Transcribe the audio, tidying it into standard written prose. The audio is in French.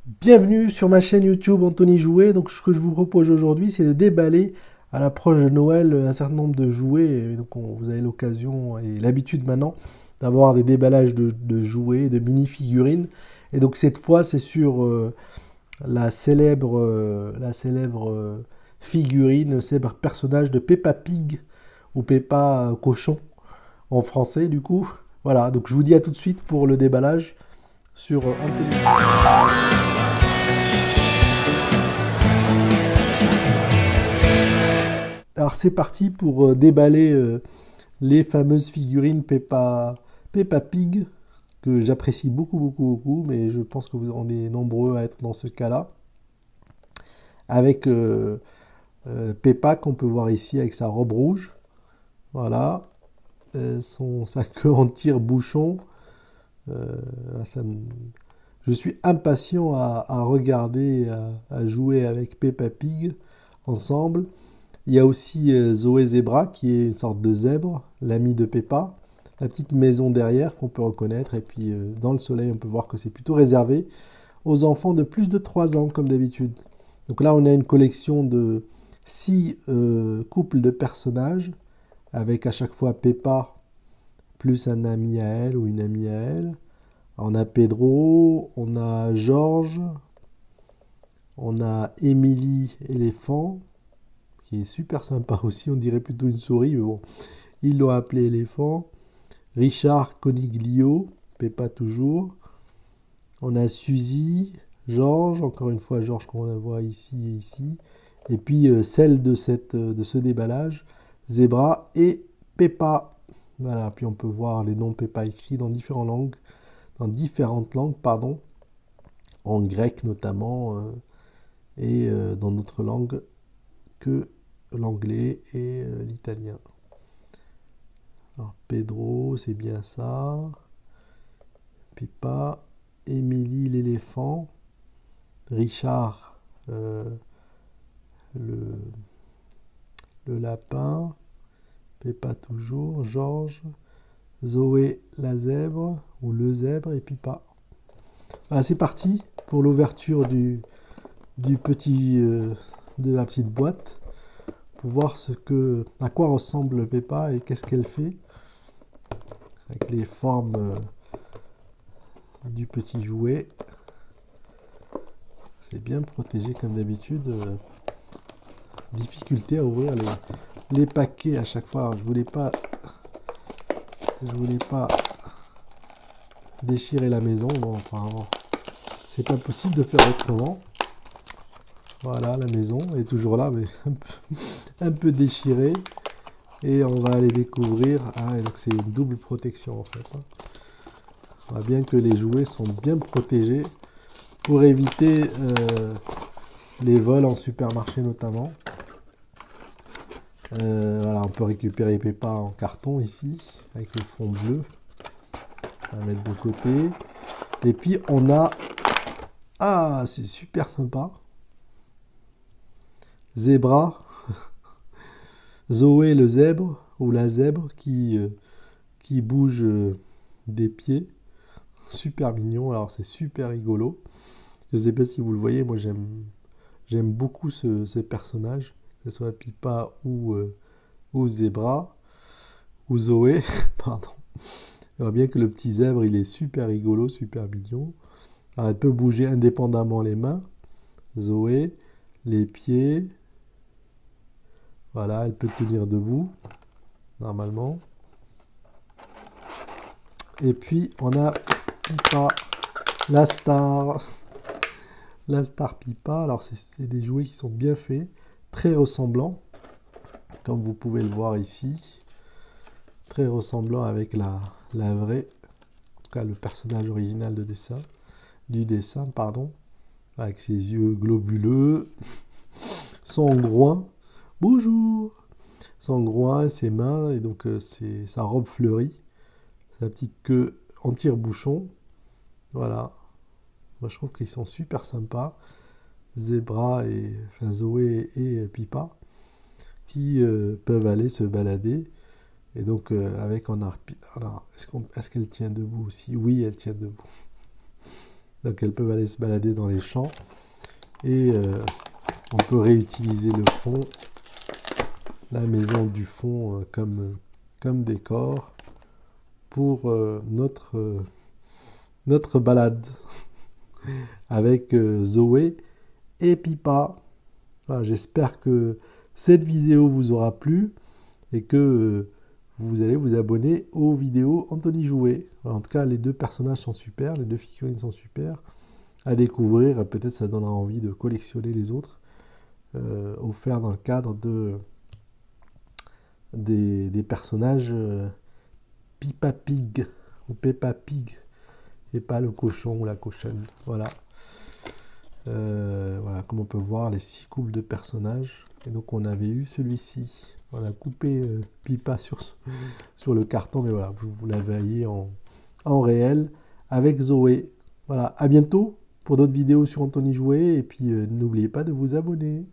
Bienvenue sur ma chaîne YouTube Anthony Jouet. Donc ce que je vous propose aujourd'hui, c'est de déballer à l'approche de Noël un certain nombre de jouets. Et donc vous avez l'occasion et l'habitude maintenant d'avoir des déballages de jouets, de mini-figurines. Et donc cette fois, c'est sur la célèbre figurine, le célèbre personnage de Peppa Pig ou Peppa Cochon en français du coup. Voilà, donc je vous dis à tout de suite pour le déballage sur Anthony. Alors c'est parti pour déballer les fameuses figurines Peppa Pig, que j'apprécie beaucoup, mais je pense que vous en êtes nombreux à être dans ce cas-là. Avec Peppa qu'on peut voir ici avec sa robe rouge, voilà, sa queue en tire-bouchon. Euh, ça me- Je suis impatient à regarder, à jouer avec Peppa Pig ensemble. Il y a aussi Zoé Zebra, qui est une sorte de zèbre, l'ami de Peppa. La petite maison derrière qu'on peut reconnaître. Et puis dans le soleil, on peut voir que c'est plutôt réservé aux enfants de plus de 3 ans, comme d'habitude. Donc là, on a une collection de 6 couples de personnages, avec à chaque fois Peppa plus un ami à elle ou une amie à elle. On a Pedro, on a Georges, on a Émilie éléphant, qui est super sympa aussi, on dirait plutôt une souris, mais bon, ils l'ont appelé éléphant. Richard Coniglio, Peppa toujours. On a Suzy, Georges, encore une fois Georges qu'on la voit ici et ici. Et puis celle de ce déballage, Zebra et Peppa. Voilà, puis on peut voir les noms Peppa écrits dans différentes langues, pardon, en grec notamment, et dans d'autres langues que l'anglais et l'italien. Alors, Pedro, c'est bien ça. Pippa. Émilie l'éléphant. Richard euh, le, le lapin. Peppa toujours. Georges. Zoé la zèbre ou le zèbre et Pippa. Voilà, c'est parti pour l'ouverture du petit de la petite boîte pour voir à quoi ressemble Peppa et qu'est-ce qu'elle fait avec les formes du petit jouet. C'est bien protégé comme d'habitude. Difficulté à ouvrir les paquets à chaque fois. Alors, je voulais pas déchirer la maison. Bon, apparemment, c'est pas possible de faire autrement. Voilà, la maison est toujours là, mais un peu déchirée. Et on va aller découvrir. Ah, donc c'est une double protection en fait, hein. On voit bien que les jouets sont bien protégés pour éviter les vols en supermarché notamment. Voilà, on peut récupérer Peppa en carton ici, avec le fond bleu. On va mettre de côté. Et puis on a... Ah, c'est super sympa. Zebra. Zoé le zèbre, ou la zèbre, qui bouge des pieds. Super mignon, alors c'est super rigolo. Je ne sais pas si vous le voyez, moi j'aime beaucoup ces personnages, que ce soit Pippa ou Zebra, ou Zoé, pardon. On voit bien que le petit zèbre, il est super rigolo, super mignon. Alors, elle peut bouger indépendamment les mains, Zoé, les pieds. Voilà, elle peut tenir debout, normalement. Et puis, on a Pippa, la star. La star Pippa. Alors, c'est des jouets qui sont bien faits, très ressemblants, comme vous pouvez le voir ici. Très ressemblant avec la vraie, en tout cas le personnage original du dessin, pardon, avec ses yeux globuleux, son groin, bonjour, son groin, ses mains, et donc c'est sa robe fleurie, sa petite queue en tire-bouchon, voilà. Moi je trouve qu'ils sont super sympas, Zebra enfin Zoé et Pippa, qui peuvent aller se balader. Et donc, avec en arpi... Alors, est-ce qu'elle tient debout aussi? Oui, elle tient debout. Donc elles peuvent aller se balader dans les champs. Et on peut réutiliser le fond, la maison du fond comme décor pour notre balade avec Zoé et Pipa. Voilà, j'espère que cette vidéo vous aura plu et que vous allez vous abonner aux vidéos Anthony Jouet. Voilà, en tout cas, les deux personnages sont super, les deux figurines sont super à découvrir. Peut-être ça donnera envie de collectionner les autres, offerts dans le cadre des personnages Peppa Pig ou Peppa Pig et pas le cochon ou la cochonne. Voilà. Voilà, comme on peut voir, les 6 couples de personnages. Et donc on avait eu celui-ci. On a coupé Pipa sur le carton, mais voilà, vous la voyez en réel avec Zoé. Voilà, à bientôt pour d'autres vidéos sur Anthony Jouet. Et puis n'oubliez pas de vous abonner.